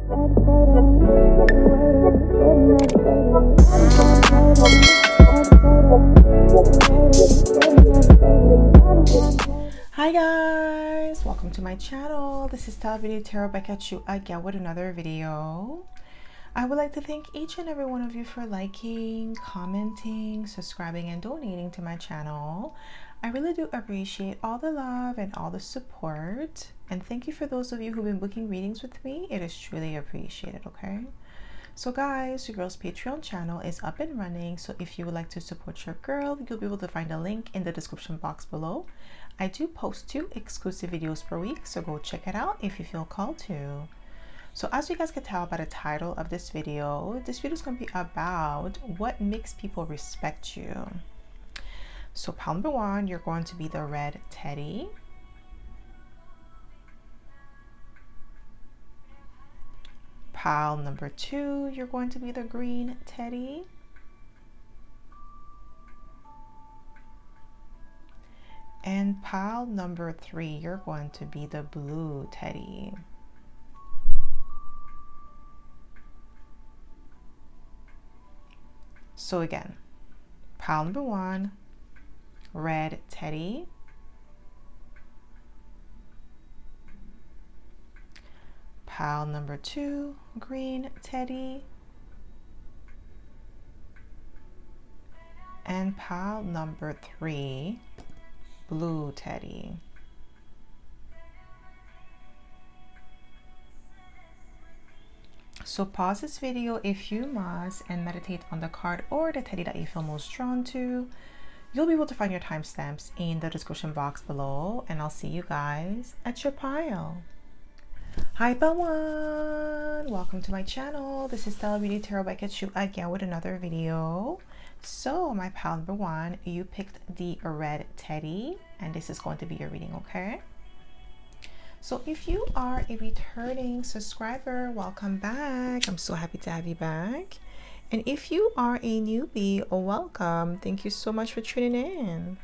Hi guys, welcome to my channel. This is stellabeautytarot back at you again with another video. I would like to thank each and every one of you for liking, commenting, subscribing, and donating to my channel. I really do appreciate all the love and all the support. And thank you for those of you who've been booking readings with me. It is truly appreciated, okay? So guys, your girl's Patreon channel is up and running. So if you would like to support your girl, you'll be able to find a link in the description box below. I do post 2 exclusive videos per week, so go check it out if you feel called to. So as you guys can tell by the title of this video is going to be about what makes people respect you. So pile number 1, you're going to be the red teddy. Pile number 2, you're going to be the green teddy. And pile number 3, you're going to be the blue teddy. So again, pile number 1, red teddy. Pile number 2, green teddy. And pile number 3, blue teddy. So pause this video if you must and meditate on the card or the teddy that you feel most drawn to. You'll be able to find your timestamps in the description box below, and I'll see you guys at your pile. Hi pile 1, welcome to my channel. This is stellabeautytarot back at you again with another video. So my pile number 1, you picked the red teddy, and this is going to be your reading, okay? So if you are a returning subscriber, welcome back. I'm so happy to have you back. And if you are a newbie, welcome. Thank you so much for tuning in.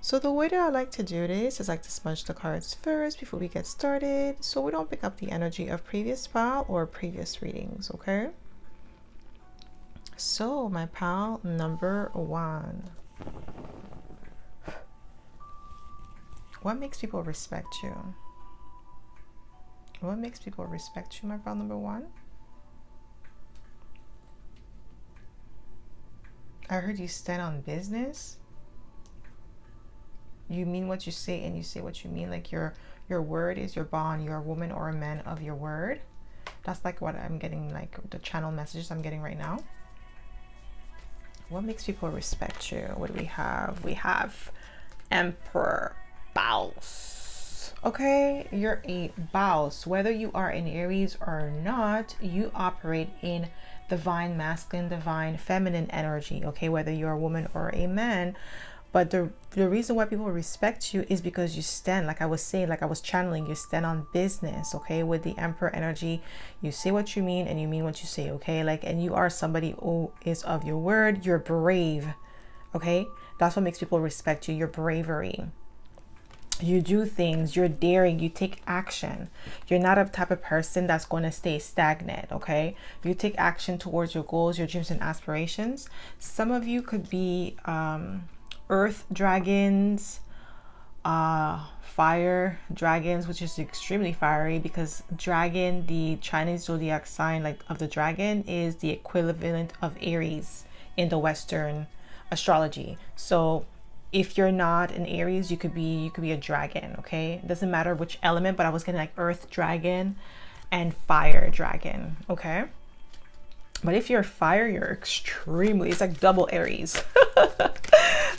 So the way that I like to do this is I like to smudge the cards first before we get started, so we don't pick up the energy of previous pile or previous readings, okay? So my pile number 1. What makes people respect you? What makes people respect you, my pile number 1? I heard you stand on business. You mean what you say and you say what you mean. Like your word is your bond. You're a woman or a man of your word. That's like what I'm getting, like the channel messages I'm getting right now. What makes people respect you? What do we have? We have Emperor, Boss. Okay, you're a boss. Whether you are in Aries or not, you operate in divine masculine, divine feminine energy. Okay, whether you're a woman or a man. But the reason why people respect you is because you stand, like I was saying, like I was channeling, you stand on business, okay? With the Emperor energy, you say what you mean and you mean what you say, okay? Like, and you are somebody who is of your word. You're brave, okay? That's what makes people respect you, your bravery. You do things, you're daring, you take action. You're not a type of person that's going to stay stagnant, okay? You take action towards your goals, your dreams and aspirations. Some of you could be earth dragons, fire dragons, which is extremely fiery because dragon, the Chinese zodiac sign like of the dragon, is the equivalent of Aries in the Western astrology. So if you're not an Aries, you could be a dragon, okay? It doesn't matter which element, but I was getting like earth dragon and fire dragon, okay? But if you're fire, you're extremely, it's like double Aries.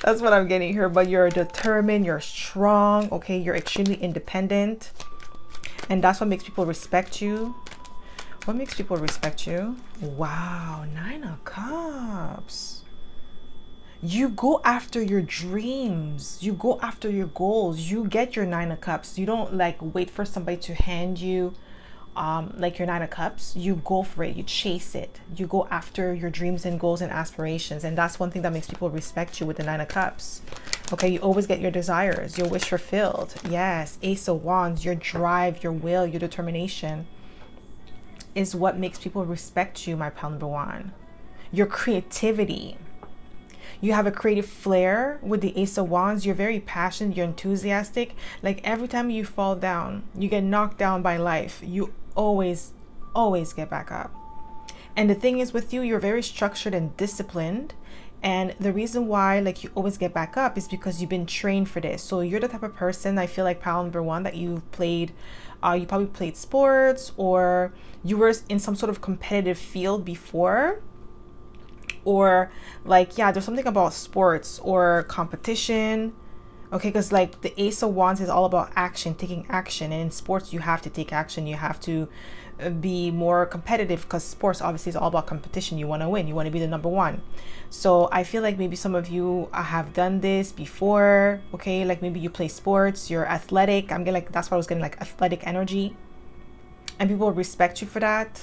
That's what I'm getting here. But you're determined, you're strong, okay? You're extremely independent. And that's what makes people respect you. What makes people respect you? Wow, 9 of Cups. You go after your dreams. You go after your goals. You get your 9 of Cups. You don't like wait for somebody to hand you like your 9 of Cups. You go for it. You chase it. You go after your dreams and goals and aspirations. And that's one thing that makes people respect you with the 9 of Cups. Okay, you always get your desires, your wish fulfilled. Yes, Ace of Wands, your drive, your will, your determination. is what makes people respect you, my pile number one. Your creativity. You have a creative flair with the Ace of Wands. You're very passionate. You're enthusiastic. Like every time you fall down, you get knocked down by life, you always get back up. And the thing is with you, you're very structured and disciplined. And the reason why like you always get back up is because you've been trained for this. So you're the type of person, I feel like, pile number one, that you've played, you probably played sports, or you were in some sort of competitive field before. Or like, yeah, there's something about sports or competition. Okay, because like the Ace of Wands is all about action, taking action. And in sports, you have to take action. You have to be more competitive, because sports obviously is all about competition. You want to win. You want to be the number one. So I feel like maybe some of you have done this before. Okay, like maybe you play sports, you're athletic. I'm getting like, that's what I was getting, like athletic energy. And people respect you for that.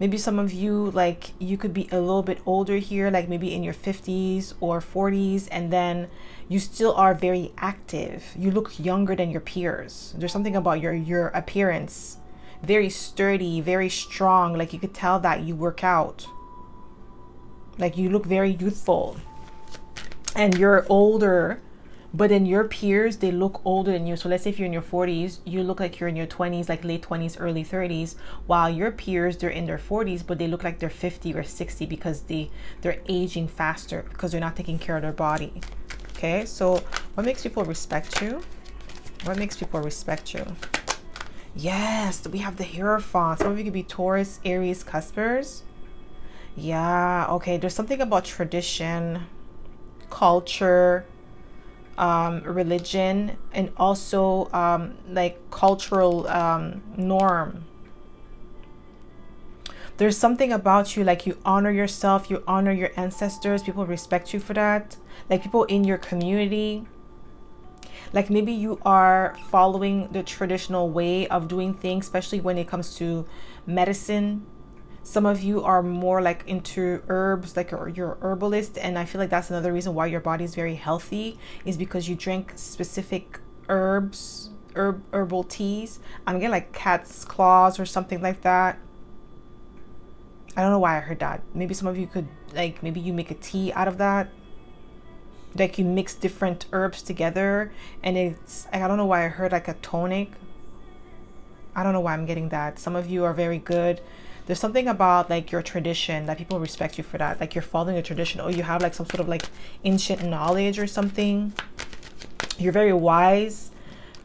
Maybe some of you, like, you could be a little bit older here, like maybe in your 50s or 40s, and then you still are very active. You look younger than your peers. There's something about your appearance, very sturdy, very strong. Like you could tell that you work out. Like you look very youthful, and you're older, but then your peers, they look older than you. So let's say if you're in your 40s, you look like you're in your 20s, like late 20s, early 30s, while your peers, they're in their 40s, but they look like they're 50 or 60 because they're aging faster because they're not taking care of their body. Okay, so what makes people respect you? What makes people respect you? Yes, we have the Hierophant. Some of you could be Taurus, Aries, Cuspers. Yeah, okay, there's something about tradition, culture, religion, and also like cultural norm. There's something about you, like you honor yourself, you honor your ancestors. People respect you for that. Like people in your community, like maybe you are following the traditional way of doing things, especially when it comes to medicine. Some of you are more like into herbs, like you're herbalist, and I feel like that's another reason why your body is very healthy, is because you drink specific herbs, herbal teas. I'm getting like cat's claws or something like that. I don't know why I heard that. Maybe some of you could, like, maybe you make a tea out of that. Like you mix different herbs together, and it's, I don't know why I heard like a tonic. I don't know why I'm getting that. Some of you are very good. There's something about like your tradition that people respect you for that. Like you're following a tradition, or you have like some sort of like ancient knowledge or something. You're very wise.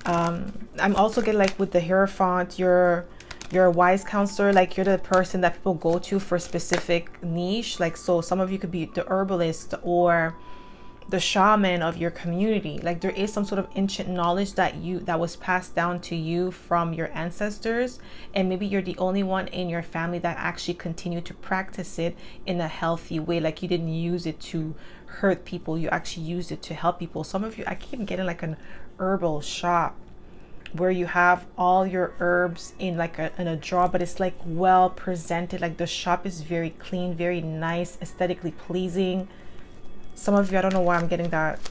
I'm also getting like with the Hierophant, you're a wise counselor. Like you're the person that people go to for a specific niche. Like, so some of you could be the herbalist or the shaman of your community. Like there is some sort of ancient knowledge that was passed down to you from your ancestors, and maybe you're the only one in your family that actually continue to practice it in a healthy way. Like you didn't use it to hurt people, you actually used it to help people. Some of you, I keep getting like an herbal shop where you have all your herbs in like in a jar, but it's like well presented. Like the shop is very clean, very nice, aesthetically pleasing. Some of you, I don't know why I'm getting that.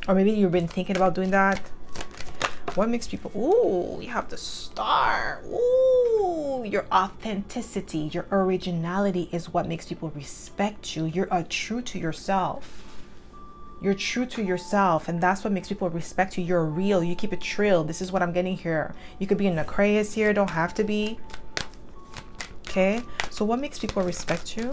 Or maybe you've been thinking about doing that. What makes people, ooh, you have the Star. Ooh, your authenticity, your originality is what makes people respect you. You're true to yourself. You're true to yourself, and that's what makes people respect you. You're real. You keep it trill. This is what I'm getting here. You could be an Aquarius here, don't have to be. Okay, so what makes people respect you?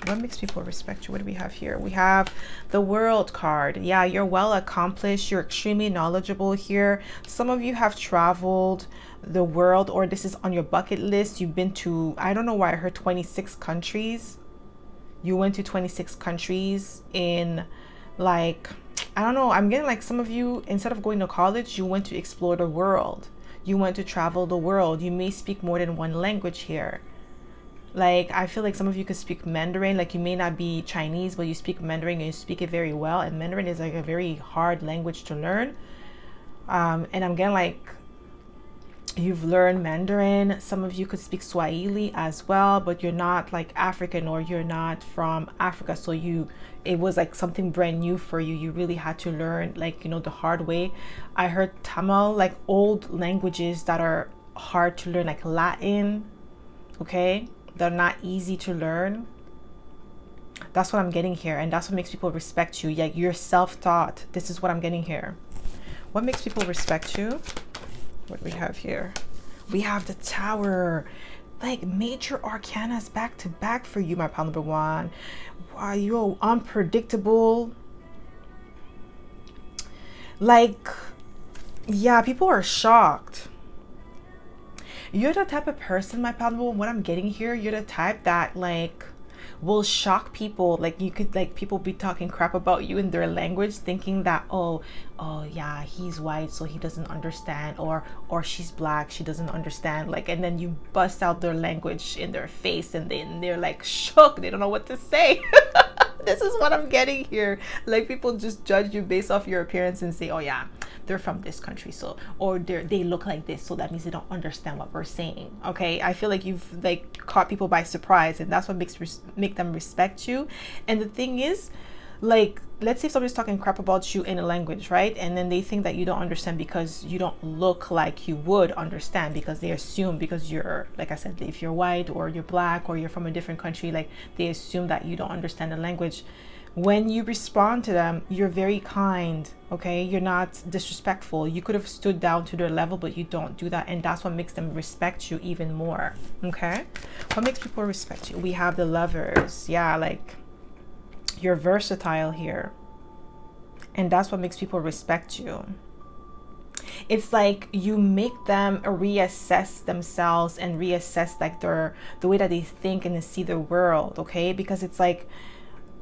What makes people respect you? What do we have here? We have the World card. Yeah, you're well accomplished. You're extremely knowledgeable here. Some of you have traveled the world, or this is on your bucket list. You've been to, I don't know why I heard 26 countries. You went to 26 countries in like, I don't know. I'm getting like some of you, instead of going to college, you went to explore the world. You went to travel the world. You may speak more than one language here. Like, I feel like some of you could speak Mandarin. Like, you may not be Chinese, but you speak Mandarin and you speak it very well. And Mandarin is like a very hard language to learn. And I'm getting like, you've learned Mandarin. Some of you could speak Swahili as well, but you're not like African, or you're not from Africa. So it was like something brand new for you. You really had to learn, like, you know, the hard way. I heard Tamil, like old languages that are hard to learn, like Latin. okay? They're not easy to learn. That's what I'm getting here. And that's what makes people respect you. Yeah, you're self-taught. This is what I'm getting here. What makes people respect you? What do we have here? We have the Tower. Like major arcanas back to back for you, my pal number one. Wow, you're unpredictable. Like, yeah, people are shocked. You're the type of person, my pal number one, what I'm getting here, you're the type that like will shock people. Like you could, like, people be talking crap about you in their language, thinking that oh yeah, he's white so he doesn't understand, or she's black, she doesn't understand, like, and then you bust out their language in their face and then they're like shook, they don't know what to say. This is what I'm getting here. Like people just judge you based off your appearance and say, oh yeah, they're from this country, so, or they look like this, so that means they don't understand what we're saying. Okay, I feel like you've like caught people by surprise, and that's what make them respect you. And the thing is, like, let's say if somebody's talking crap about you in a language, right, and then they think that you don't understand because you don't look like you would understand, because they assume, because you're, like I said, if you're white or you're black or you're from a different country, like they assume that you don't understand the language. When you respond to them, you're very kind, okay? You're not disrespectful. You could have stood down to their level, but you don't do that. And that's what makes them respect you even more, okay? What makes people respect you? We have the Lovers. Yeah, like you're versatile here. And that's what makes people respect you. It's like you make them reassess themselves and reassess like the way that they think and they see the world, okay? Because it's like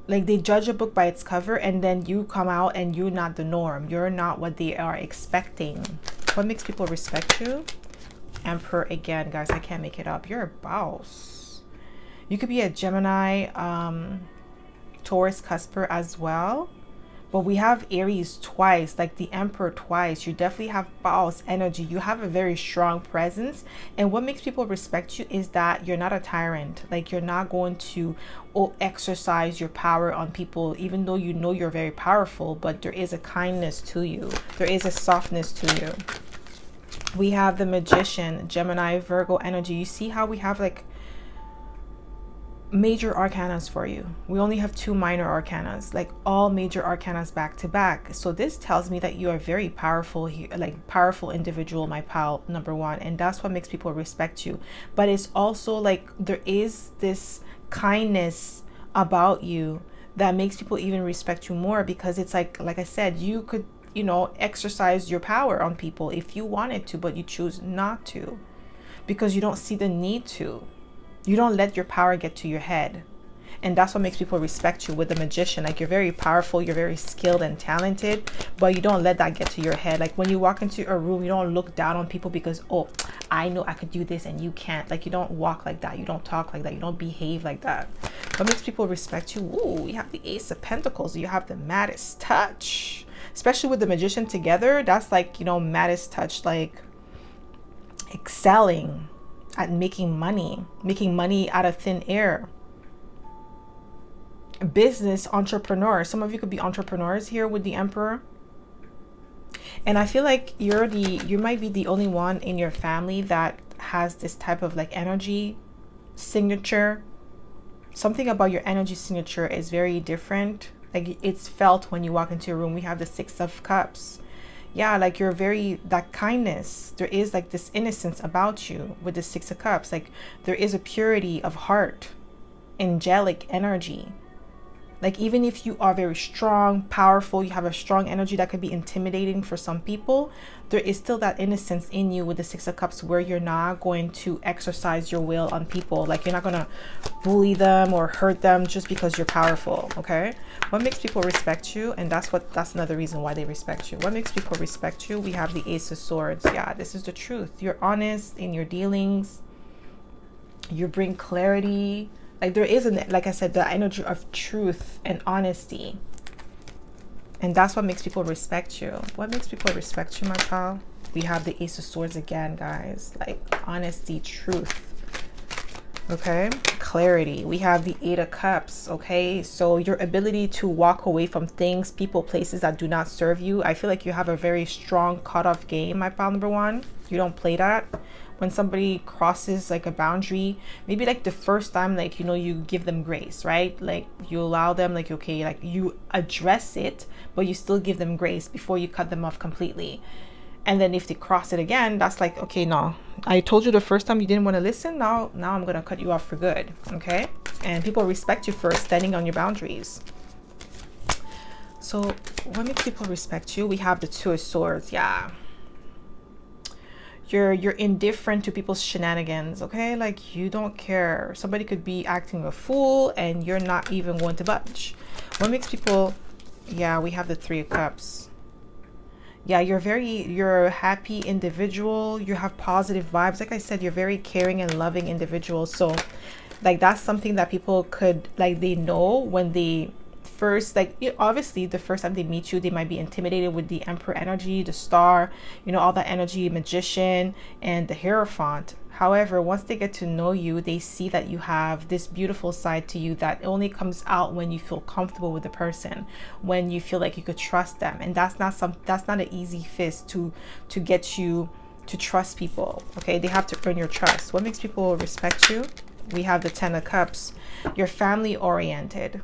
they judge a book by its cover, and then you come out and you're not the norm. You're not what they are expecting. What makes people respect you? Emperor again, guys. I can't make it up. You're a boss. You could be a Gemini, Taurus, Cusper as well. But we have Aries twice, like the Emperor twice. You definitely have boss energy. You have a very strong presence. And what makes people respect you is that you're not a tyrant. Like you're not going to exercise your power on people, even though you know you're very powerful, but there is a kindness to you. There is a softness to you. We have the Magician, Gemini, Virgo energy. You see how we have like major arcanas for you. We only have 2 minor arcanas, like all major arcanas back to back. So this tells me that you are very powerful here, like powerful individual, my pal number one, and that's what makes people respect you. But it's also like there is this kindness about you that makes people even respect you more, because it's like I said, you could, you know, exercise your power on people if you wanted to, but you choose not to because you don't see the need to. You don't let your power get to your head. And that's what makes people respect you with the Magician. Like you're very powerful, you're very skilled and talented, but you don't let that get to your head. Like when you walk into a room, you don't look down on people because, oh, I know I could do this and you can't. Like you don't walk like that, you don't talk like that, you don't behave like that. What makes people respect you? Ooh, you have the Ace of Pentacles, you have the Maddest Touch. Especially with the Magician together, that's like, you know, Maddest Touch, like excelling at making money out of thin air. Business entrepreneur. Some of you could be entrepreneurs here with the Emperor. And I feel like you might be the only one in your family that has this type of like energy signature. Something about your energy signature is very different. Like it's felt when you walk into a room. We have the 6 of Cups. Yeah, like you're very, that kindness, there is like this innocence about you with the 6 of Cups. Like there is a purity of heart, angelic energy. Like even if you are very strong, powerful, you have a strong energy that could be intimidating for some people, there is still that innocence in you with the 6 of Cups where you're not going to exercise your will on people. Like you're not going to bully them or hurt them just because you're powerful, okay? What makes people respect you? And that's another reason why they respect you. What makes people respect you? We have the Ace of Swords. Yeah, this is the truth. You're honest in your dealings. You bring clarity. Like there is, like I said, the energy of truth and honesty. And that's what makes people respect you. What makes people respect you, my pal? We have the Ace of Swords again, guys. Like honesty, truth. Okay, clarity. We have the 8 of Cups. Okay, so your ability to walk away from things, people, places that do not serve you. I feel like you have a very strong cutoff game, my pal number one. You don't play that. when somebody crosses like a boundary, maybe like the first time, like, you know, you give them grace, right? Like you allow them, like, okay, like you address it, but you still give them grace before you cut them off completely. And then if they cross it again, that's like, okay, no, I told you the first time you didn't want to listen. Now I'm going to cut you off for good. Okay. And people respect you for standing on your boundaries. So what makes people respect you? We have the Two of Swords. Yeah. You're indifferent to people's shenanigans. Okay. Like you don't care. Somebody could be acting a fool and you're not even going to budge. What makes people, yeah, we have the Three of Cups. Yeah, you're a happy individual. You have positive vibes. Like I said, you're very caring and loving individual. So like that's something that people could, like, they know when they first, like, obviously the first time they meet you, they might be intimidated with the Emperor energy, the Star, you know, all that energy, Magician, and the Hierophant. However, once they get to know you, they see that you have this beautiful side to you that only comes out when you feel comfortable with the person, when you feel like you could trust them. And that's not an easy fist to get you to trust people. Okay, they have to earn your trust. What makes people respect you? We have the Ten of Cups. You're family oriented.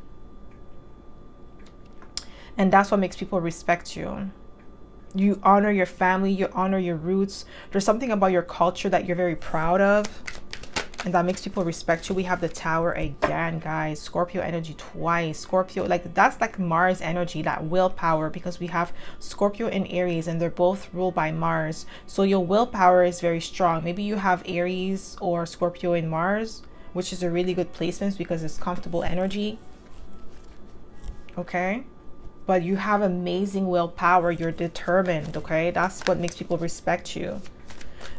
And that's what makes people respect you. You honor your family, you honor your roots. There's something about your culture that you're very proud of, and that makes people respect you. We have the Tower again, guys. Scorpio energy twice. Scorpio, like that's like Mars energy, that willpower, because we have Scorpio and Aries and they're both ruled by Mars. So your willpower is very strong. Maybe you have Aries or Scorpio in Mars, which is a really good placement because it's comfortable energy. Okay. But you have amazing willpower. You're determined. Okay. That's what makes people respect you.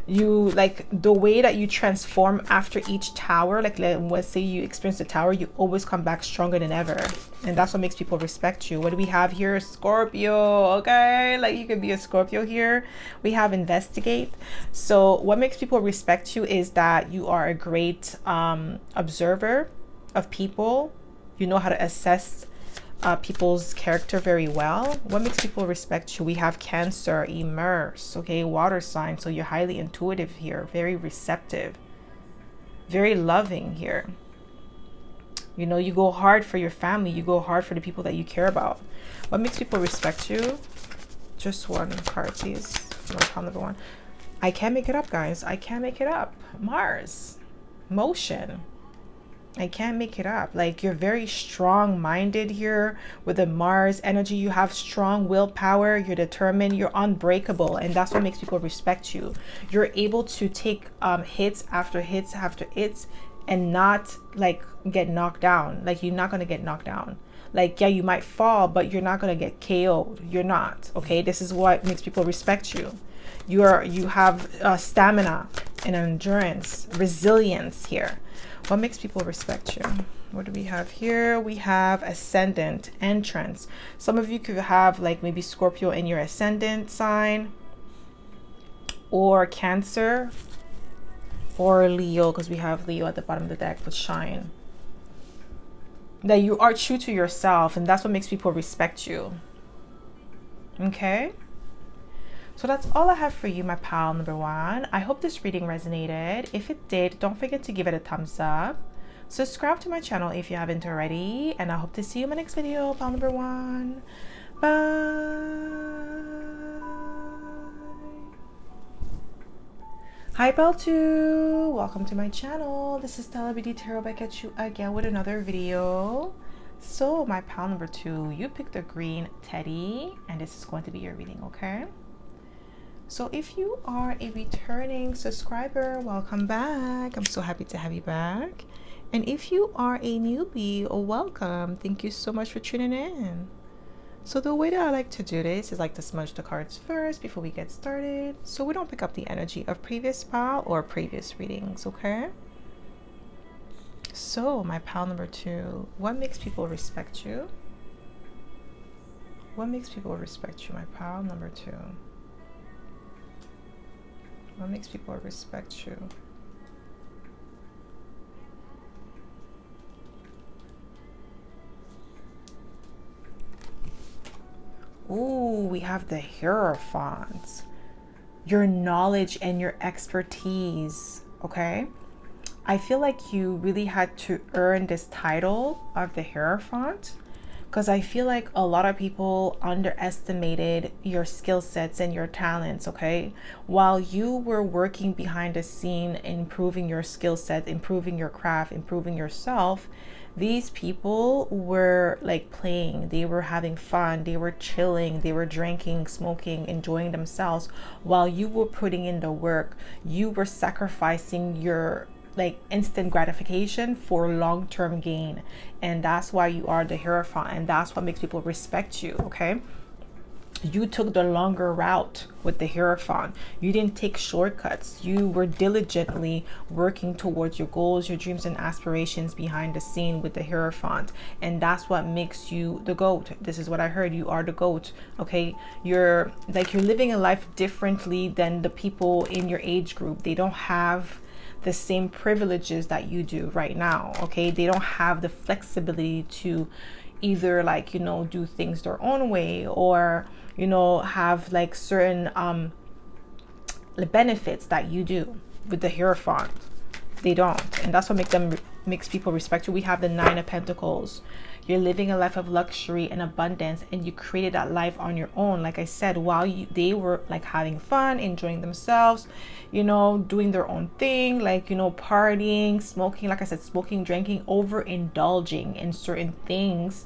You, like, the way that you transform after each tower, like let's say you experience the tower, you always come back stronger than ever. And that's what makes people respect you. What do we have here? Scorpio. Okay. Like you could be a Scorpio here. We have investigate. So what makes people respect you is that you are a great observer of people. You know how to assess people's character very well. What makes people respect you? We have Cancer, immerse, okay, water sign. So you're highly intuitive here, very receptive, very loving here. You know, you go hard for your family, you go hard for the people that you care about. What makes people respect you? Just one card, please. No, number one. I can't make it up, guys. I can't make it up. Mars, motion. I can't make it up. Like you're very strong-minded here with the Mars energy. You have strong willpower. You're determined. You're unbreakable, and that's what makes people respect you. You're able to take hits after hits after hits, and not like get knocked down. Like you're not gonna get knocked down. Like, yeah, you might fall, but you're not gonna get KO'd. You're not. Okay, this is what makes people respect you. You have stamina and endurance, resilience here. What makes people respect you? What do we have here? We have ascendant, entrance. Some of you could have like maybe Scorpio in your ascendant sign, or Cancer, or Leo, because we have Leo at the bottom of the deck with shine. That you are true to yourself, and that's what makes people respect you. Okay? So that's all I have for you, my pal number one. I hope this reading resonated. If it did, don't forget to give it a thumbs up. Subscribe to my channel if you haven't already. And I hope to see you in my next video, pal number one. Bye. Hi, pal two. Welcome to my channel. This is stellabeautytarot back at you again with another video. So my pal number two, you picked a green teddy, and this is going to be your reading, okay? So if you are a returning subscriber, welcome back. I'm so happy to have you back. And if you are a newbie, welcome. Thank you so much for tuning in. So the way that I like to do this is like to smudge the cards first before we get started, so we don't pick up the energy of previous pal or previous readings, okay? So my pal number two, what makes people respect you? What makes people respect you, my pal number two? What makes people respect you? Ooh, we have the Hierophant. your knowledge and your expertise, okay? I feel like you really had to earn this title of the Hierophant, because I feel like a lot of people underestimated your skill sets and your talents, okay? While you were working behind the scene, improving your skill set, improving your craft, improving yourself, these people were like playing, they were having fun, they were chilling, they were drinking, smoking, enjoying themselves while you were putting in the work. You were sacrificing your like instant gratification for long-term gain, and that's why you are the Hierophant, and that's what makes people respect you, okay? You took the longer route with the Hierophant. You didn't take shortcuts. You were diligently working towards your goals, your dreams and aspirations behind the scene with the Hierophant, and that's what makes you the GOAT. This is what I heard. You are the GOAT, okay? You're living a life differently than the people in your age group. They don't have the same privileges that you do right now, okay? They don't have the flexibility to either do things their own way, or have like certain benefits that you do with the Hierophant. They don't, and that's what makes people respect you. We have the Nine of Pentacles. You're living a life of luxury and abundance, and you created that life on your own. Like I said, while they were like having fun, enjoying themselves, doing their own thing, partying, smoking, like I said, smoking, drinking, overindulging in certain things,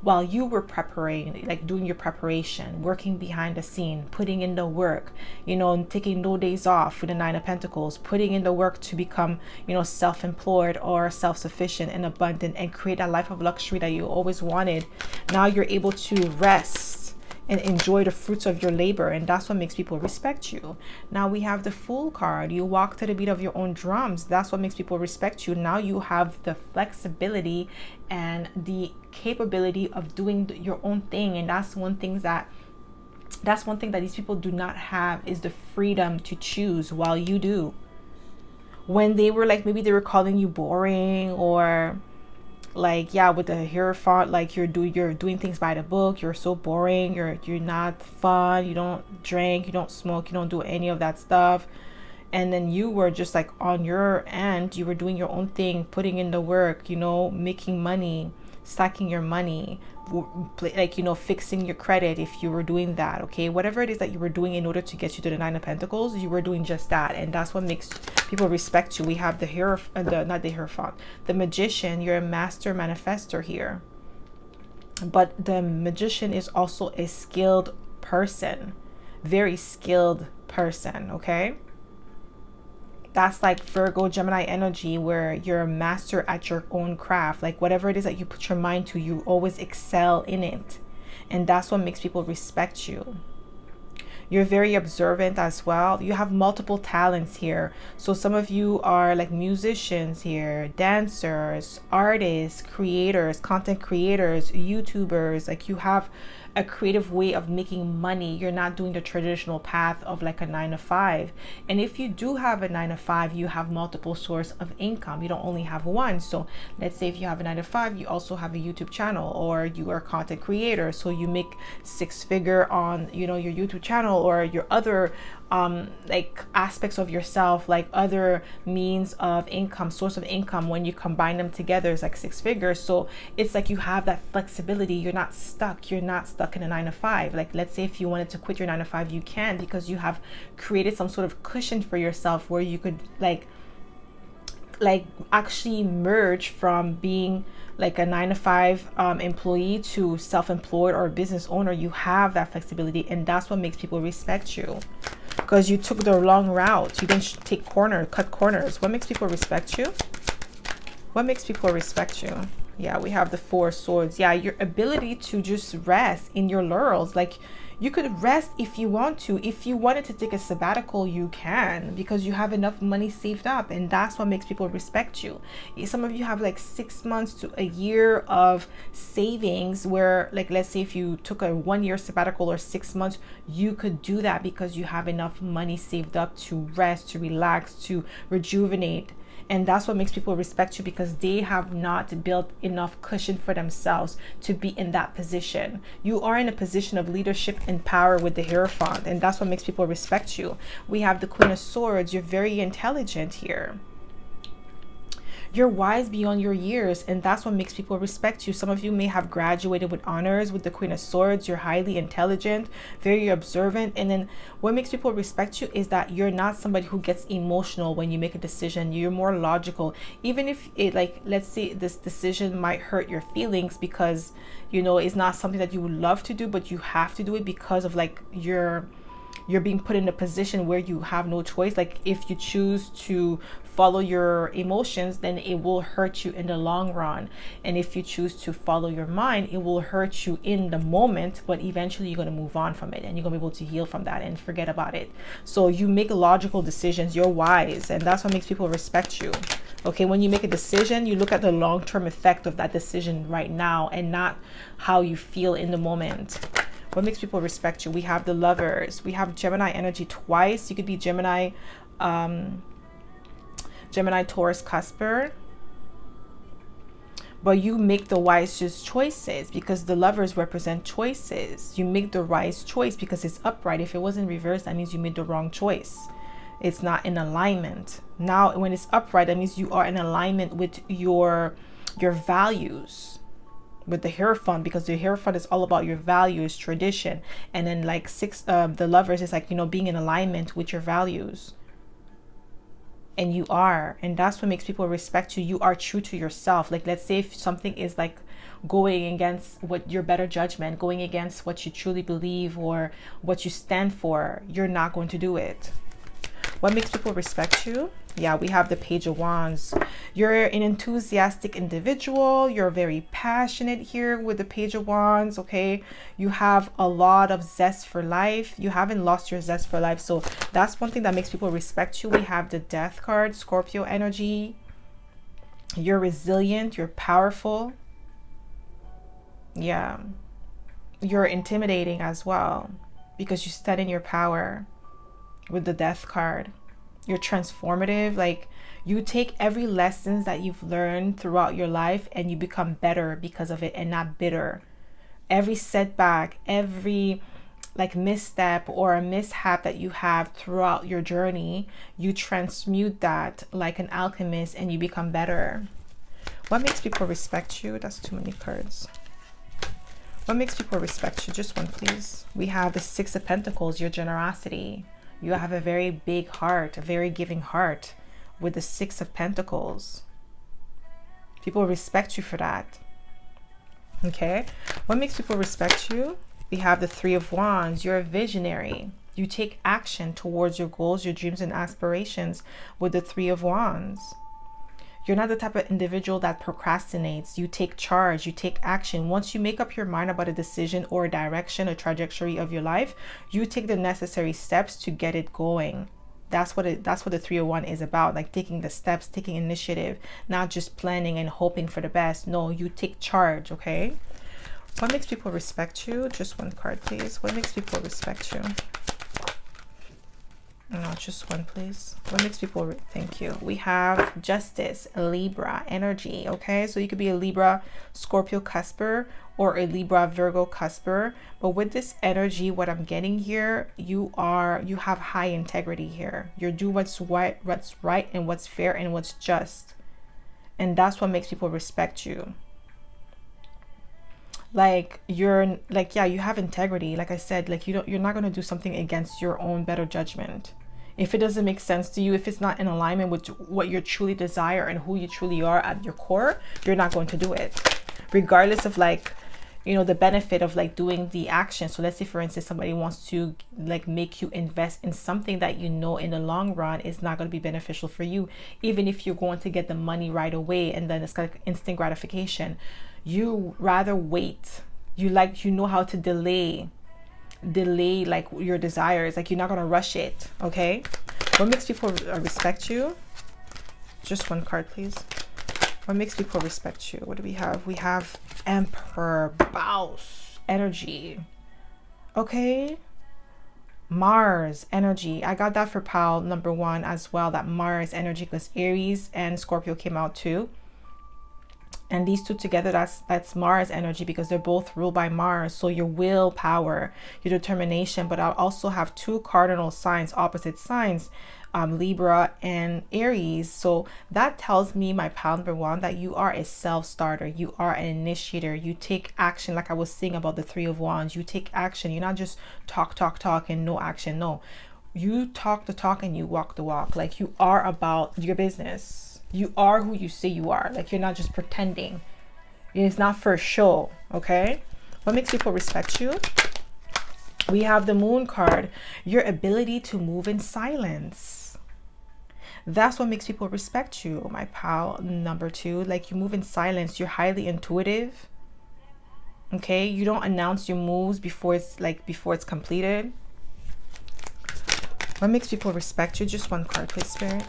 while you were preparing, like doing your preparation, working behind the scene, putting in the work, taking no days off with the Nine of Pentacles, putting in the work to become, self-employed or self-sufficient and abundant and create a life of luxury that you always wanted. Now you're able to rest and enjoy the fruits of your labor, and that's what makes people respect you. Now we have the Fool card. You walk to the beat of your own drums. That's what makes people respect you. Now you have the flexibility and the capability of doing your own thing, and that's one thing that these people do not have, is the freedom to choose, while you do. When they were maybe they were calling you boring, or with the Hierophant, you're doing things by the book, you're so boring, you're not fun, you don't drink, you don't smoke, you don't do any of that stuff. And then you were just on your end, you were doing your own thing, putting in the work, making money, stacking your money, fixing your credit if you were doing that, okay? Whatever it is that you were doing in order to get you to the Nine of Pentacles, you were doing just that, and that's what makes people respect you. We have the the Magician. You're a master manifestor here, but the Magician is also a skilled person, very skilled person, okay? That's like Virgo, Gemini energy, where you're a master at your own craft. Whatever it is that you put your mind to, you always excel in it. And that's what makes people respect you. You're very observant as well. You have multiple talents here. So some of you are musicians here, dancers, artists, creators, content creators, YouTubers. You have a creative way of making money. You're not doing the traditional path of a 9-to-5. And if you do have a 9-to-5, you have multiple sources of income. You don't only have one. So let's say if you have a 9-to-5, you also have a YouTube channel, or you are a content creator, so you make 6-figure on your YouTube channel, or your other aspects of yourself, other means of income, source of income. When you combine them together, it's 6 figures. So it's you have that flexibility. You're not stuck in a 9-to-5. Let's say if you wanted to quit your 9-to-5, you can, because you have created some sort of cushion for yourself where you could actually merge from being a 9-to-5 employee to self-employed or business owner. You have that flexibility, and that's what makes people respect you, because you took the long route. You didn't cut corners. What makes people respect you? What makes people respect you? Yeah, we have the 4 swords. Yeah, your ability to just rest in your laurels. You could rest if you want to. If you wanted to take a sabbatical, you can, because you have enough money saved up, and that's what makes people respect you. Some of you have 6 months to a year of savings, where let's say if you took a 1-year sabbatical or 6 months, you could do that because you have enough money saved up to rest, to relax, to rejuvenate. And that's what makes people respect you, because they have not built enough cushion for themselves to be in that position. You are in a position of leadership and power with the Hierophant, and that's what makes people respect you. We have the Queen of Swords. You're very intelligent here. You're wise beyond your years, and that's what makes people respect you. Some of you may have graduated with honors with the Queen of Swords. You're highly intelligent, very observant. And then what makes people respect you is that you're not somebody who gets emotional when you make a decision. You're more logical. Even if it, like, let's say this decision might hurt your feelings because, you know, it's not something that you would love to do, but you have to do it because of like you're being put in a position where you have no choice. Like if you choose to follow your emotions, then it will hurt you in the long run. And if you choose to follow your mind, it will hurt you in the moment, but eventually you're going to move on from it and you're going to be able to heal from that and forget about it. So you make logical decisions. You're wise, and that's what makes people respect you. Okay, when you make a decision, you look at the long-term effect of that decision right now and not how you feel in the moment. What makes people respect you? We have the Lovers. We have Gemini energy twice. You could be Gemini, Taurus, Cusper. But you make the wisest choices because the Lovers represent choices. You make the right choice because it's upright. If it wasn't reversed, that means you made the wrong choice. It's not in alignment. Now, when it's upright, that means you are in alignment with your values. With the Hierophant, because the Hierophant is all about your values, tradition, and then like the Lovers is like, you know, being in alignment with your values. And you are, and that's what makes people respect you. You are true to yourself. Like, let's say if something is like going against what your better judgment, going against what you truly believe or what you stand for, you're not going to do it. What makes people respect you? Yeah, we have the Page of Wands. You're an enthusiastic individual. You're very passionate here with the Page of Wands, okay? You have a lot of zest for life. You haven't lost your zest for life. So that's one thing that makes people respect you. We have the Death card, Scorpio energy. You're resilient. You're powerful. Yeah. You're intimidating as well because you stand in your power with the Death card. You're transformative. Like, you take every lessons that you've learned throughout your life and you become better because of it and not bitter. Every setback, every like misstep or a mishap that you have throughout your journey, you transmute that like an alchemist and you become better. What makes people respect you? That's too many cards. What makes people respect you? Just one, please. We have the Six of Pentacles, your generosity. You have a very big heart, a very giving heart with the Six of Pentacles. People respect you for that. Okay. What makes people respect you? We have the Three of Wands. You're a visionary. You take action towards your goals, your dreams and aspirations with the Three of Wands. You're not the type of individual that procrastinates. You take charge, you take action. Once you make up your mind about a decision or a direction, a trajectory of your life, you take the necessary steps to get it going. That's what the 301 is about, like taking the steps, taking initiative, not just planning and hoping for the best. No, you take charge, okay? What makes people respect you? Just one card, please. What makes people respect you? No, just one, please. What makes people thank you? We have Justice, Libra energy. Okay, so you could be a Libra, Scorpio cusper, or a Libra, Virgo cusper. But with this energy, what I'm getting here, you have high integrity here. You do what's right and what's fair and what's just, and that's what makes people respect you. Like, you're like, yeah, you have integrity. Like I said, like you're not going to do something against your own better judgment. If it doesn't make sense to you, if it's not in alignment with what you truly desire and who you truly are at your core, you're not going to do it, regardless of like, you know, the benefit of like doing the action. So let's say, for instance, somebody wants to like make you invest in something that you know in the long run is not going to be beneficial for you, even if you're going to get the money right away and then it's like instant gratification. You rather wait. You know how to delay like your desires. Like, you're not going to rush it. Okay, what makes people respect you? Just one card, please. What makes people respect you? What do we have? We have Emperor, Boss energy. Okay, Mars energy. I got that for pile number 1 as well, that Mars energy, because Aries and Scorpio came out too. And these two together, that's Mars energy, because they're both ruled by Mars. So your willpower, your determination. But I'll also have 2 cardinal signs, opposite signs, Libra and Aries. So that tells me, my pile number 1, that you are a self-starter. You are an initiator. You take action, like I was saying about the 3 of Wands. You take action. You're not just talk and no action. No, you talk the talk and you walk the walk. Like, you are about your business. You are who you say you are. Like, you're not just pretending. It's not for show. Okay, what makes people respect you? We have the Moon card. Your ability to move in silence. That's what makes people respect you, my pal number 2. Like, you move in silence. You're highly intuitive. Okay, you don't announce your moves before it's completed. What makes people respect you? Just one card, please, Spirit.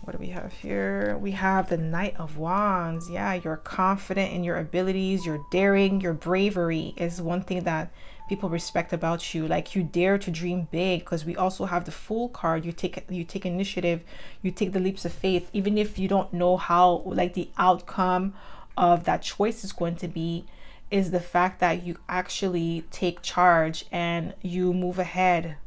What do we have here? We have the Knight of Wands. Yeah, you're confident in your abilities. You're daring. Your bravery is one thing that people respect about you. Like, you dare to dream big, because we also have the Fool card. You take initiative. You take the leaps of faith, even if you don't know how, like, the outcome of that choice is going to be. Is the fact that you actually take charge and you move ahead.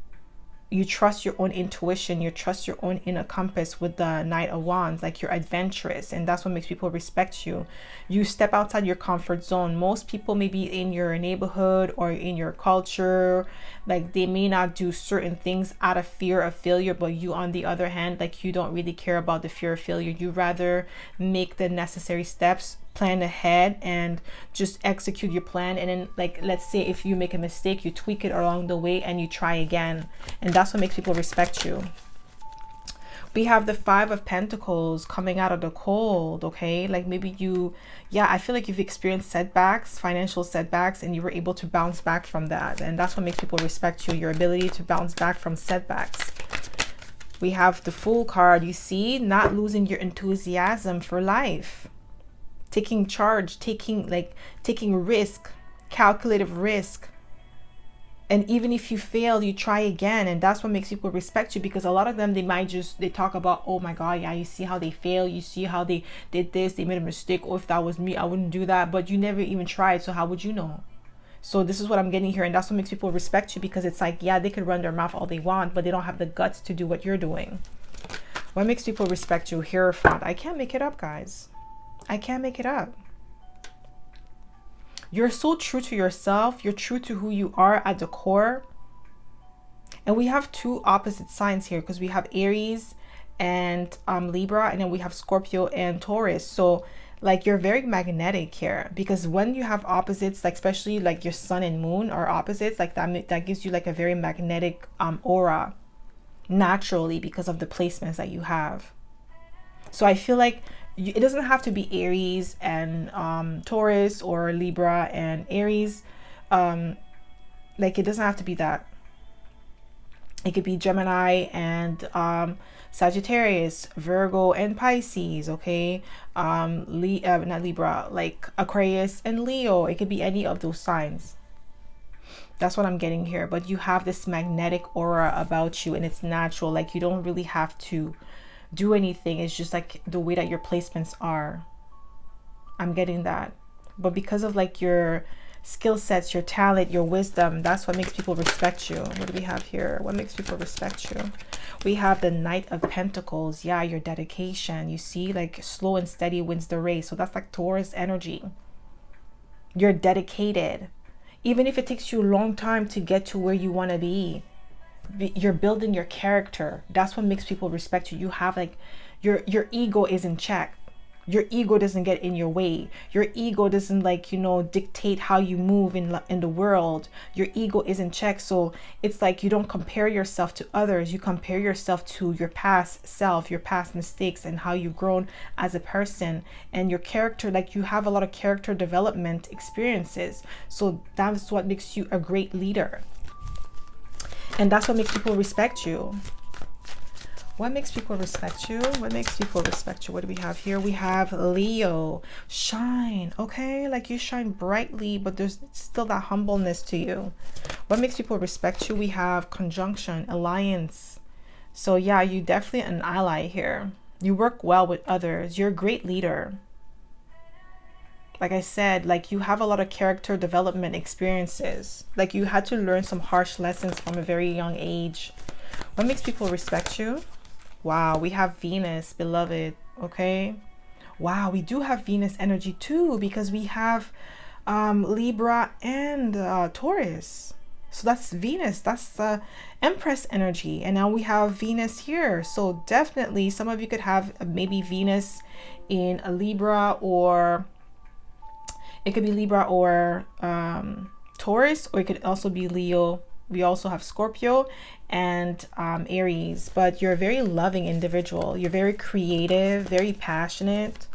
You trust your own intuition. You trust your own inner compass with the Knight of Wands. Like, you're adventurous, and that's what makes people respect you. You step outside your comfort zone. Most people may be in your neighborhood or in your culture, like, they may not do certain things out of fear of failure, but you, on the other hand, like, you don't really care about the fear of failure. You rather make the necessary steps, plan ahead, and just execute your plan. And then, like, let's say if you make a mistake, you tweak it along the way and you try again. And that's what makes people respect you. We have the 5 of Pentacles coming out of the cold. Okay, like, maybe I feel like you've experienced setbacks, financial setbacks, and you were able to bounce back from that. And that's what makes people respect you, your ability to bounce back from setbacks. We have the Fool card. You see, not losing your enthusiasm for life. Taking charge, taking risk, calculative risk. And even if you fail, you try again. And that's what makes people respect you, because a lot of them, they talk about, oh my God, yeah, you see how they fail, you see how they did this, they made a mistake. Oh, if that was me, I wouldn't do that. But you never even tried, so how would you know? So this is what I'm getting here, and that's what makes people respect you, because it's like, yeah, they could run their mouth all they want, but they don't have the guts to do what you're doing. What makes people respect you? Hierophant. I can't make it up, guys. I can't make it up. You're so true to yourself. You're true to who you are at the core. And we have 2 opposite signs here, because we have Aries and Libra, and then we have Scorpio and Taurus. So, like, you're very magnetic here, because when you have opposites, like, especially like your sun and moon are opposites, like, that gives you like a very magnetic aura naturally, because of the placements that you have. So I feel like it doesn't have to be Aries and Taurus, or Libra and Aries. Like, it doesn't have to be that. It could be Gemini and Sagittarius, Virgo and Pisces. Okay, not Libra, like Aquarius and Leo. It could be any of those signs. That's what I'm getting here. But you have this magnetic aura about you, and it's natural. Like, you don't really have to do anything. It's just like the way that your placements are. I'm getting that. But because of like your skill sets, your talent, your wisdom, that's what makes people respect you. What do we have here? What makes people respect you? We have the Knight of Pentacles. Yeah, your dedication. You see, like, slow and steady wins the race. So that's like Taurus energy. You're dedicated. Even if it takes you a long time to get to where you want to be, you're building your character. That's what makes people respect you. You have like your ego is in check. Your ego doesn't get in your way. Your ego doesn't, like, you know, dictate how you move in the world. Your ego is in check. So it's like you don't compare yourself to others. You compare yourself to your past self, your past mistakes, and how you've grown as a person. And your character, like, you have a lot of character development experiences. So that's what makes you a great leader. And that's what makes people respect you. What makes people respect you? What makes people respect you? What do we have here? We have Leo. Shine. Okay, like you shine brightly, but there's still that humbleness to you. What makes people respect you? We have conjunction, alliance. So yeah, you definitely an ally here. You work well with others. You're a great leader. Like I said, like you have a lot of character development experiences. Like you had to learn some harsh lessons from a very young age. What makes people respect you? Wow, we have Venus, beloved. Okay. Wow, we do have Venus energy too, because we have Libra and Taurus. So that's Venus, that's Empress energy. And now we have Venus here. So definitely some of you could have maybe Venus in a Libra, or it could be Libra or Taurus, or it could also be Leo. We also have Scorpio and Aries. But you're a very loving individual. You're very creative, very passionate,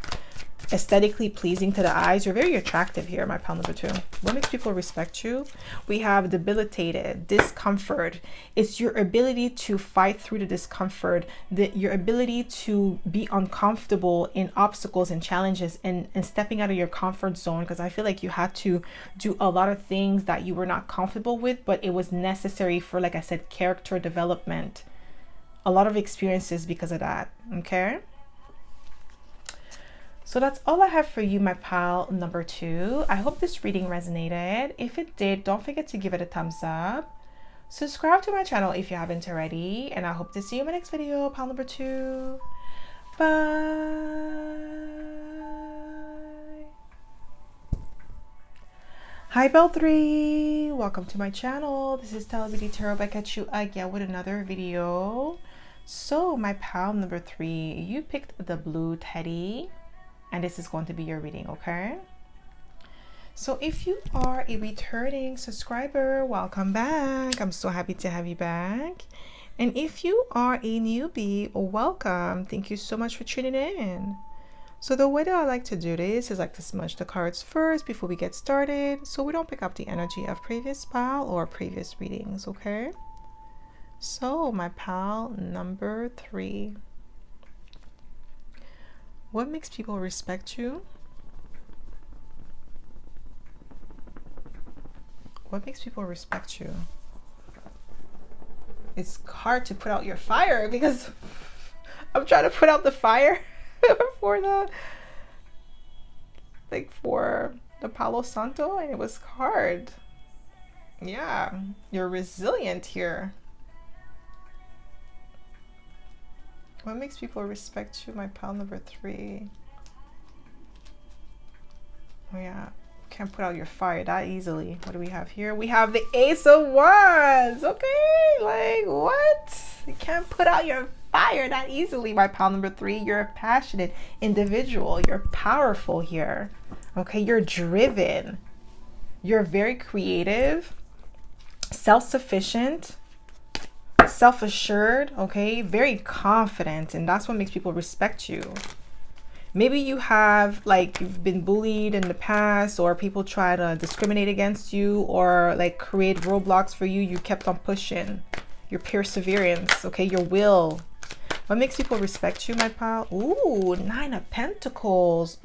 aesthetically pleasing to the eyes. You're very attractive here, my pile number 2. What makes people respect you? We have debilitated, discomfort. It's your ability to fight through the discomfort, your ability to be uncomfortable in obstacles and challenges, and stepping out of your comfort zone, because I feel like you had to do a lot of things that you were not comfortable with, but it was necessary for, like I said, character development. A lot of experiences because of that. Okay. So that's all I have for you, my pile number 2. I hope this reading resonated. If it did, don't forget to give it a thumbs up. Subscribe to my channel if you haven't already. And I hope to see you in my next video, pile number 2. Bye. Hi, Bell 3. Welcome to my channel. This is stellabeautytarot back at you again with another video. So my pile number 3, you picked the blue teddy. And this is going to be your reading, okay? So if you are a returning subscriber, welcome back. I'm so happy to have you back. And if you are a newbie, welcome. Thank you so much for tuning in. So the way that I like to do this is like to smudge the cards first before we get started, so we don't pick up the energy of previous pile or previous readings, okay? So my pile number 3. What makes people respect you? What makes people respect you? It's hard to put out your fire because I'm trying to put out the fire for the Palo Santo, and it was hard. Yeah, you're resilient here. What makes people respect you, my pile number 3? Oh yeah, can't put out your fire that easily. What do we have here? We have the Ace of Wands. Okay, like what? You can't put out your fire that easily, my pile number 3. You're a passionate individual. You're powerful here. Okay, you're driven. You're very creative, self-sufficient, self-assured, okay, very confident, and that's what makes people respect you. Maybe you have, like, you've been bullied in the past, or people try to discriminate against you, or like create roadblocks for you. You kept on pushing. Your perseverance, okay, your will. What makes people respect you, my pal? Ooh, 9 of Pentacles.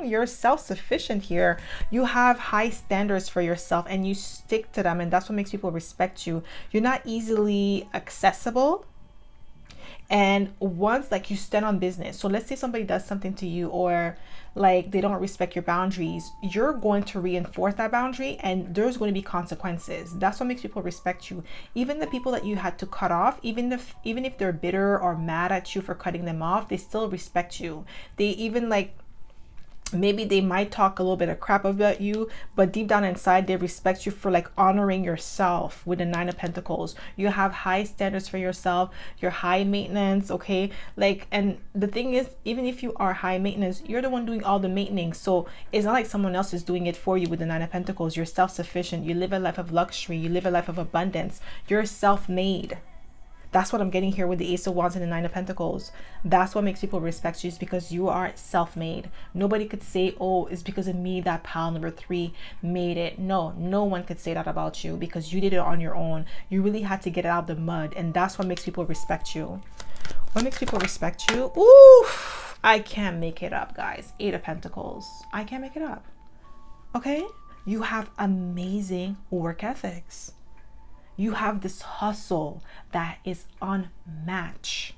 You're self-sufficient here. You have high standards for yourself and you stick to them, and that's what makes people respect you. You're not easily accessible. And once, like, you stand on business, so let's say somebody does something to you, or like they don't respect your boundaries, you're going to reinforce that boundary, and there's going to be consequences. That's what makes people respect you. Even the people that you had to cut off, even if they're bitter or mad at you for cutting them off, they still respect you. They even, like, maybe they might talk a little bit of crap about you, but deep down inside they respect you for, like, honoring yourself with the 9 of Pentacles. You have high standards for yourself. You're high maintenance, okay? Like, and the thing is, even if you are high maintenance, you're the one doing all the maintenance. So it's not like someone else is doing it for you with the 9 of Pentacles. You're self-sufficient. You live a life of luxury. You live a life of abundance. You're self-made. That's what I'm getting here with the Ace of Wands and the 9 of Pentacles. That's what makes people respect you, is because you are self-made. Nobody could say, oh, it's because of me that pile number 3 made it. No one could say that about you, because you did it on your own. You really had to get it out of the mud, and that's what makes people respect you. What makes people respect you? Ooh, I can't make it up, guys. 8 of Pentacles. I can't make it up. Okay? You have amazing work ethics. You have this hustle that is unmatched.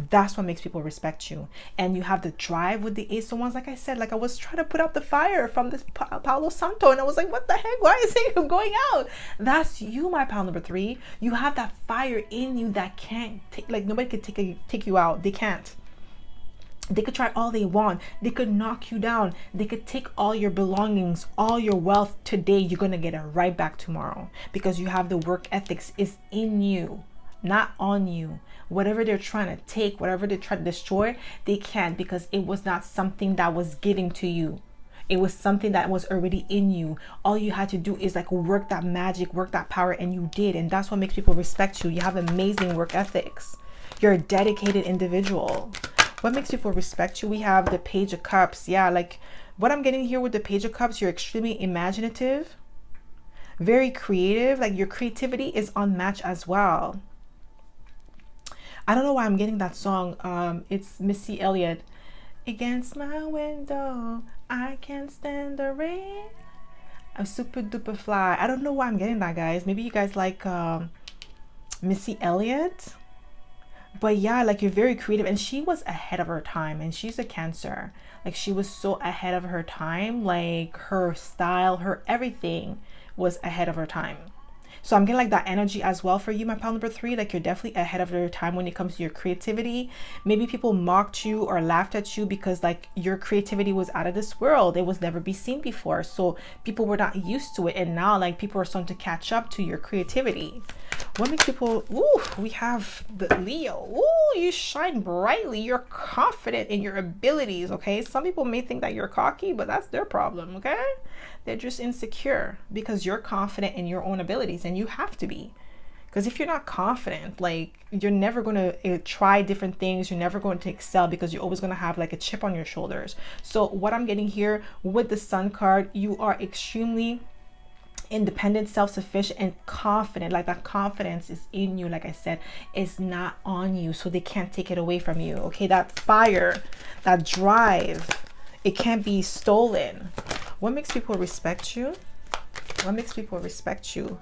That's what makes people respect you. And you have the drive with the Ace of Wands. Like I said, like I was trying to put out the fire from this Palo Santo, and I was like, what the heck? Why is it going out? That's you, my pal number 3. You have that fire in you that can't take, like nobody could take you out. They can't. They could try all they want. They could knock you down. They could take all your belongings, all your wealth today. You're going to get it right back tomorrow, because you have the work ethics is in you, not on you. Whatever they're trying to take, whatever they're trying to destroy, they can't, because it was not something that was given to you. It was something that was already in you. All you had to do is like work that magic, work that power, and you did. And that's what makes people respect you. You have amazing work ethics. You're a dedicated individual. What makes people respect you? We have the Page of Cups. Yeah, like what I'm getting here with the Page of Cups, you're extremely imaginative, very creative. Like your creativity is unmatched as well. I don't know why I'm getting that song. It's Missy Elliott. Against my window, I can't stand the rain. I'm super duper fly. I don't know why I'm getting that, guys. Maybe you guys like Missy Elliott. But yeah, like you're very creative, and she was ahead of her time, and she's a Cancer. Like she was so ahead of her time, like her style, her everything was ahead of her time. So I'm getting like that energy as well for you, my pal number 3. Like you're definitely ahead of your time when it comes to your creativity. Maybe people mocked you or laughed at you because like your creativity was out of this world. It was never be seen before. So people were not used to it. And now like people are starting to catch up to your creativity. What makes people, ooh, we have the Leo. Ooh, you shine brightly. You're confident in your abilities, okay? Some people may think that you're cocky, but that's their problem, okay? They're just insecure because you're confident in your own abilities, and you have to be. Because if you're not confident, like you're never going to try different things. You're never going to excel because you're always going to have like a chip on your shoulders. So what I'm getting here with the Sun card, you are extremely independent, self-sufficient, and confident. Like that confidence is in you. Like I said, it's not on you, so they can't take it away from you. Okay, that fire, that drive, it can't be stolen. What makes people respect you? What makes people respect you?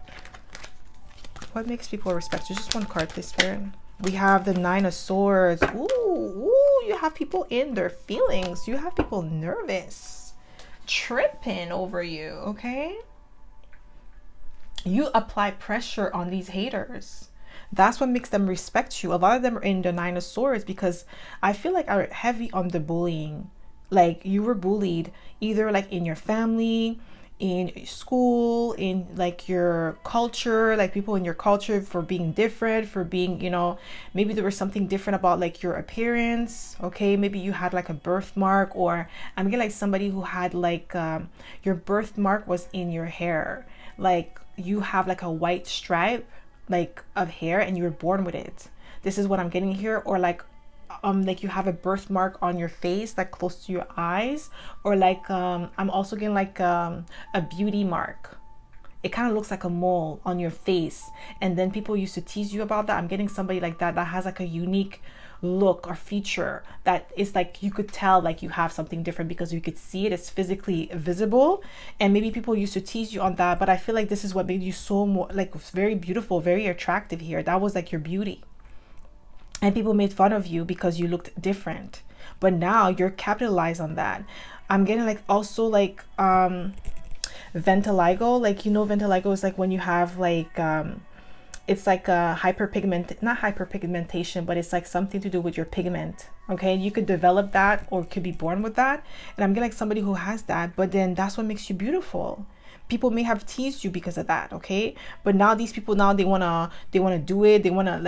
What makes people respect you? Just one card, please, Spirit. We have the 9 of Swords. Ooh, ooh, you have people in their feelings. You have people nervous, tripping over you, okay? You apply pressure on these haters. That's what makes them respect you. A lot of them are in the 9 of Swords because I feel like are heavy on the bullying. Like you were bullied either like in your family, in school, in like your culture, like people in your culture for being different, for being, you know, maybe there was something different about like your appearance. Okay, maybe you had like a birthmark, or I'm getting like somebody who had like your birthmark was in your hair. Like you have like a white stripe like of hair and you were born with it. This is what I'm getting here. Or like you have a birthmark on your face, like close to your eyes, or like I'm also getting like a beauty mark. It kind of looks like a mole on your face, and then people used to tease you about that. I'm getting somebody like that has like a unique look or feature that is like you could tell like you have something different because you could see it, it's physically visible, and maybe people used to tease you on that. But I feel like this is what made you so more like very beautiful, very attractive here. That was like your beauty. And people made fun of you because you looked different, but now you're capitalized on that. I'm getting like also like vitiligo. Like, you know, vitiligo is like when you have like it's like a not hyperpigmentation, but it's like something to do with your pigment. Okay, you could develop that or could be born with that, and I'm getting like somebody who has that, but then that's what makes you beautiful. People may have teased you because of that, okay? But now these people, now they wanna do it. They wanna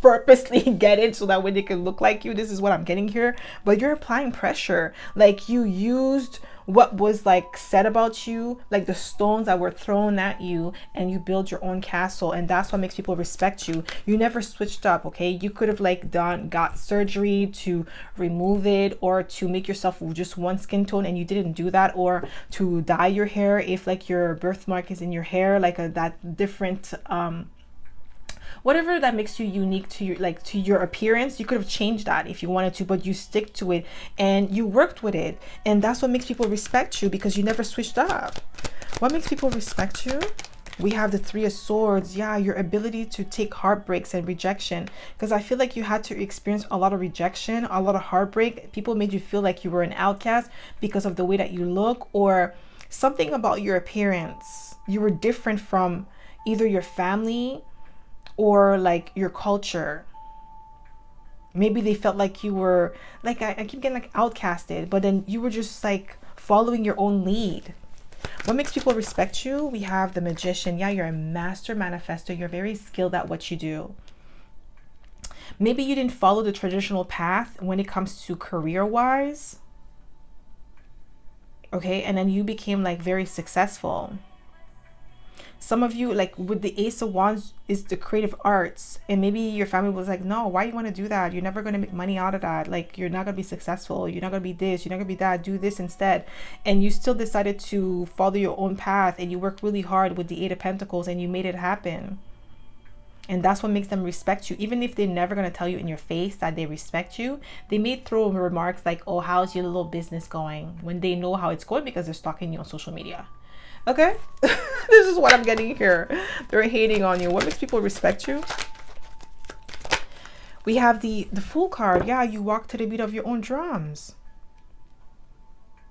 purposely get it so that way they can look like you. This is what I'm getting here. But you're applying pressure. Like you used what was like said about you, like the stones that were thrown at you, and you build your own castle, and that's what makes people respect you. You never switched up, okay? You could have like got surgery to remove it, or to make yourself just one skin tone, and you didn't do that, or to dye your hair if like your birthmark is in your hair, like that different whatever that makes you unique to your, like, to your appearance. You could have changed that if you wanted to, but you stick to it and you worked with it. And that's what makes people respect you, because you never switched up. What makes people respect you? We have the Three of Swords. Yeah, your ability to take heartbreaks and rejection. Because I feel like you had to experience a lot of rejection, a lot of heartbreak. People made you feel like you were an outcast because of the way that you look, or something about your appearance. You were different from either your family or like your culture. Maybe they felt like you were like, I keep getting like outcasted, but then you were just like following your own lead. What makes people respect you? We have the Magician. Yeah, you're a master manifestor. You're very skilled at what you do. Maybe you didn't follow the traditional path when it comes to career-wise. Okay, and then you became like very successful. Some of you, like with the Ace of Wands, is the creative arts, and maybe your family was like, no, why you want to do that? You're never going to make money out of that. Like, you're not going to be successful. You're not going to be this. You're not going to be that. Do this instead. And you still decided to follow your own path, and you worked really hard with the Eight of Pentacles, and you made it happen. And that's what makes them respect you. Even if they're never going to tell you in your face that they respect you, they may throw remarks like, oh, how's your little business going, when they know how it's going because they're stalking you on social media. Okay, this is what I'm getting here. They're hating on you. What makes people respect you? We have the Fool card. Yeah, you walk to the beat of your own drums.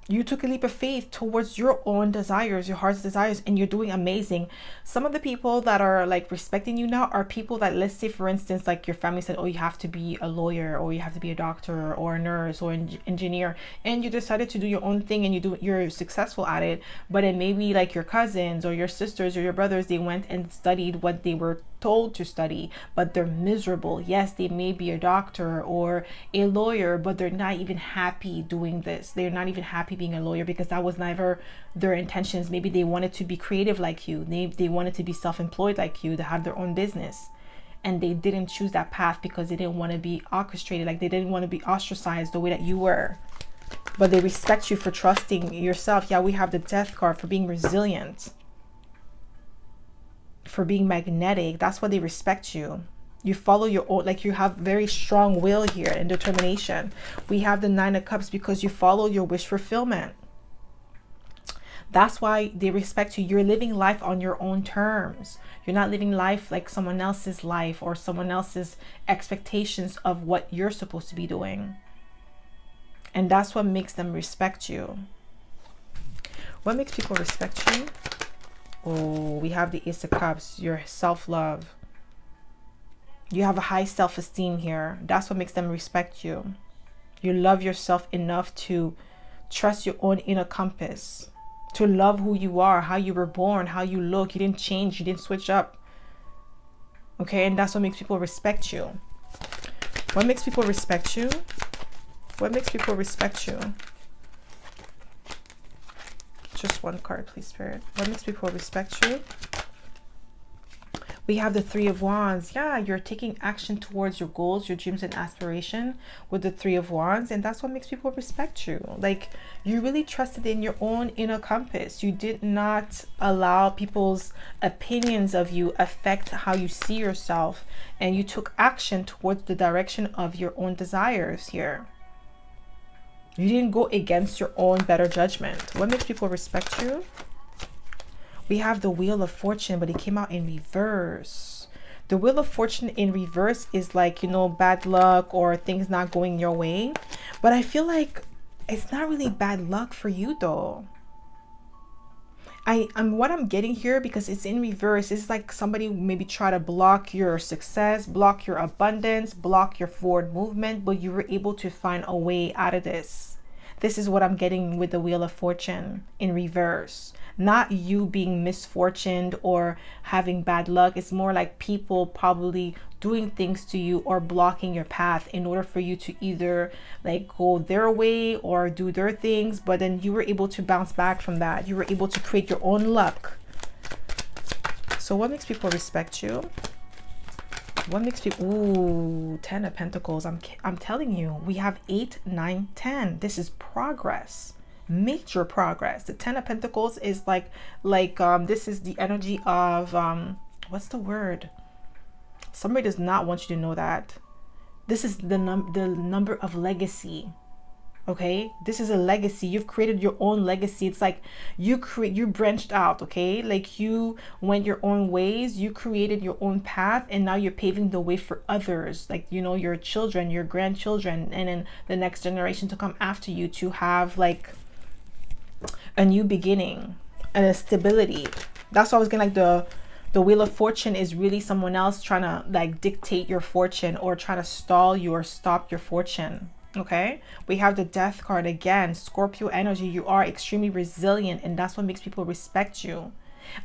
You took a leap of faith towards your own desires, your heart's desires, and you're doing amazing. Some of the people that are like respecting you now are people that, let's say for instance, like your family said, oh, you have to be a lawyer, or you have to be a doctor or a nurse or an engineer, and you decided to do your own thing, and you're successful at it. But then maybe like your cousins or your sisters or your brothers, they went and studied what they were told to study, but they're miserable. Yes, they may be a doctor or a lawyer, but they're not even happy doing this. They're not even happy being a lawyer because that was never their intentions. Maybe they wanted to be creative like you. They wanted to be self-employed like you, to have their own business, and they didn't choose that path because they didn't want to be orchestrated, like they didn't want to be ostracized the way that you were. But they respect you for trusting yourself. Yeah, we have the Death card, for being resilient, for being magnetic. That's why they respect you. You follow your own, like you have very strong will here and determination. We have the Nine of Cups because you follow your wish fulfillment. That's why they respect you. You're living life on your own terms. You're not living life like someone else's life or someone else's expectations of what you're supposed to be doing. And that's what makes them respect you. What makes people respect you? Oh, we have the Ace of Cups, your self-love. You have a high self-esteem here. That's what makes them respect you. You love yourself enough to trust your own inner compass, to love who you are, how you were born, how you look. You didn't change, you didn't switch up. Okay, and that's what makes people respect you. What makes people respect you? What makes people respect you? Just one card, please, Spirit. What makes people respect you? We have the Three of Wands. Yeah, you're taking action towards your goals, your dreams and aspiration with the Three of Wands. And that's what makes people respect you. Like, you really trusted in your own inner compass. You did not allow people's opinions of you affect how you see yourself. And you took action towards the direction of your own desires here. You didn't go against your own better judgment. What makes people respect you? We have the Wheel of Fortune, but it came out in reverse. The Wheel of Fortune in reverse is like, you know, bad luck or things not going your way. But I feel like it's not really bad luck for you though. What I'm getting here, because it's in reverse, it's like somebody maybe try to block your success, block your abundance, block your forward movement, but you were able to find a way out of this. This is what I'm getting with the Wheel of Fortune in reverse. Not you being misfortuned or having bad luck. It's more like people probably doing things to you or blocking your path in order for you to either like go their way or do their things. But then you were able to bounce back from that. You were able to create your own luck. So what makes people respect you? What makes people... Ooh, 10 of Pentacles. I'm telling you, we have 8, 9, 10. This is progress. Major progress. The 10 of Pentacles is like this is the energy of what's the word? Somebody does not want you to know that. This is the number of legacy. Okay, this is a legacy. You've created your own legacy. It's like you branched out. Okay, like you went your own ways, you created your own path, and now you're paving the way for others, like, you know, your children, your grandchildren, and then the next generation to come after you, to have like a new beginning and a stability. That's why I was getting like the Wheel of Fortune is really someone else trying to like dictate your fortune, or trying to stall you or stop your fortune. Okay, we have the Death card again. Scorpio energy. You are extremely resilient, and that's what makes people respect you.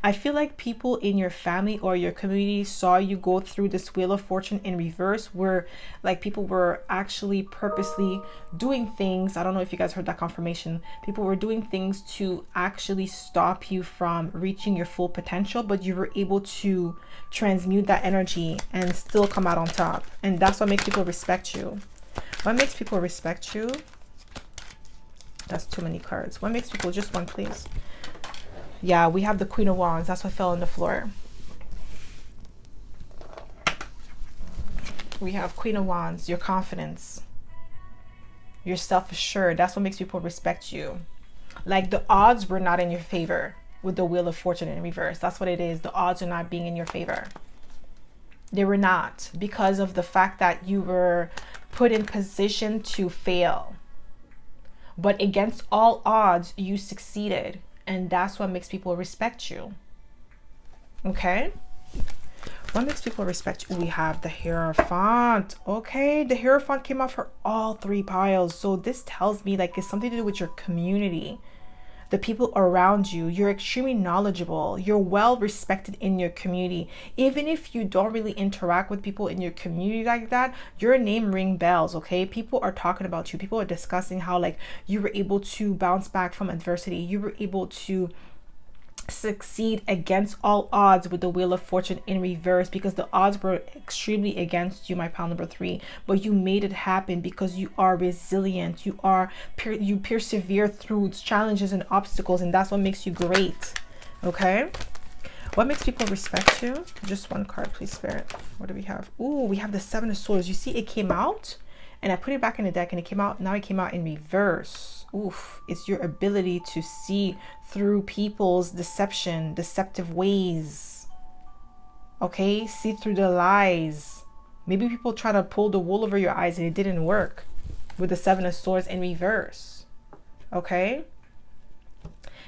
I feel like people in your family or your community saw you go through this Wheel of Fortune in reverse, where like people were actually purposely doing things. I don't know if you guys heard that confirmation. People were doing things to actually stop you from reaching your full potential, but you were able to transmute that energy and still come out on top. And that's what makes people respect you. What makes people respect you? That's too many cards. What makes people, just one please. Yeah, we have the Queen of Wands. That's what fell on the floor. We have Queen of Wands, your confidence. You're self-assured. That's what makes people respect you. Like the odds were not in your favor with the Wheel of Fortune in reverse. That's what it is. The odds are not being in your favor. They were not, because of the fact that you were put in position to fail. But against all odds, you succeeded. And that's what makes people respect you. Okay? What makes people respect you? We have the Hierophant. Okay, the Hierophant came out for all three piles. So this tells me like it's something to do with your community, the people around you. You're extremely knowledgeable. You're well respected in your community. Even if you don't really interact with people in your community like that, your name ring bells. Okay, people are talking about you. People are discussing how like you were able to bounce back from adversity. You were able to succeed against all odds with the Wheel of Fortune in reverse, because the odds were extremely against you, my pile number 3, but you made it happen because you are resilient. You persevere through challenges and obstacles, and that's what makes you great. Okay, what makes people respect you? Just one card please, Spirit. What do we have? Ooh, we have the Seven of Swords. You see it came out and I put it back in the deck and it came out. Now it came out in reverse. Oof, it's your ability to see through people's deceptive ways. Okay, see through the lies. Maybe people try to pull the wool over your eyes and it didn't work with the Seven of Swords in reverse. Okay,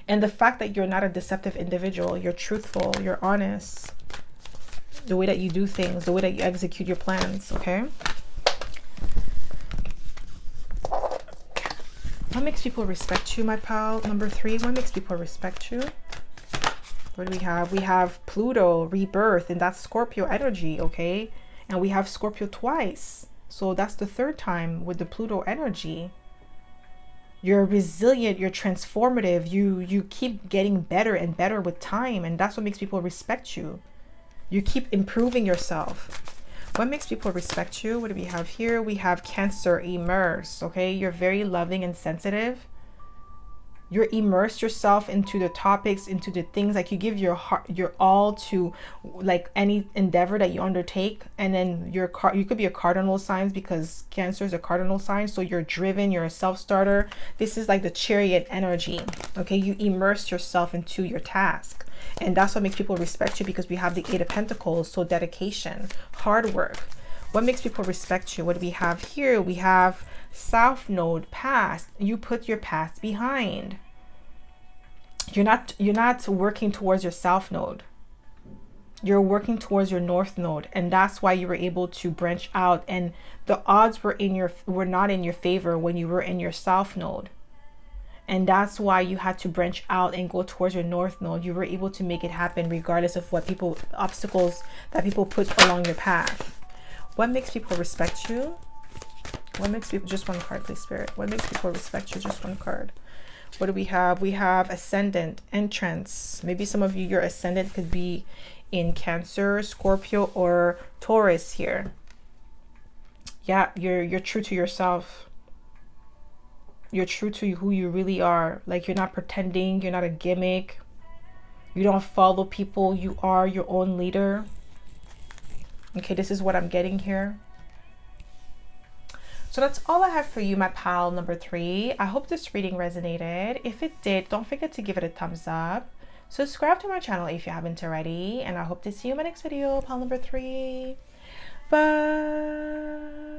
and the fact that you're not a deceptive individual, you're truthful, you're honest, the way that you do things, the way that you execute your plans. Okay, what makes people respect you, my pal number 3? What makes people respect you? What do we have? We have Pluto, rebirth, and that's Scorpio energy. Okay, and we have Scorpio twice, so that's the third time with the Pluto energy. You're resilient, you're transformative, you keep getting better and better with time, and that's what makes people respect you. You keep improving yourself. What makes people respect you? What do we have here? We have Cancer, immerse. Okay, you're very loving and sensitive. You're immersed yourself into the topics, into the things, like you give your heart, your all to like any endeavor that you undertake. And then you could be a cardinal sign, because Cancer is a cardinal sign, so you're driven, you're a self-starter. This is like the Chariot energy. Okay, you immerse yourself into your task, and that's what makes people respect you, because we have the 8 of Pentacles. So dedication, hard work. What makes people respect you? What do we have here? We have South Node, past. You put your past behind. You're not working towards your South Node. You're working towards your North Node, and that's why you were able to branch out, and the odds were not in your favor when you were in your South Node. And that's why you had to branch out and go towards your North Node. You were able to make it happen regardless of what obstacles that people put along your path. What makes people respect you? What makes people, just one card please, Spirit. What makes people respect you? Just one card. What do we have? We have Ascendant, entrance. Maybe some of you, your Ascendant could be in Cancer, Scorpio, or Taurus here. Yeah, you're true to yourself. You're true to who you really are. Like, you're not pretending, you're not a gimmick. You don't follow people, you are your own leader. Okay, this is what I'm getting here. So that's all I have for you, my pal number 3. I hope this reading resonated. If it did, don't forget to give it a thumbs up. Subscribe to my channel if you haven't already. And I hope to see you in my next video, pal number 3. Bye.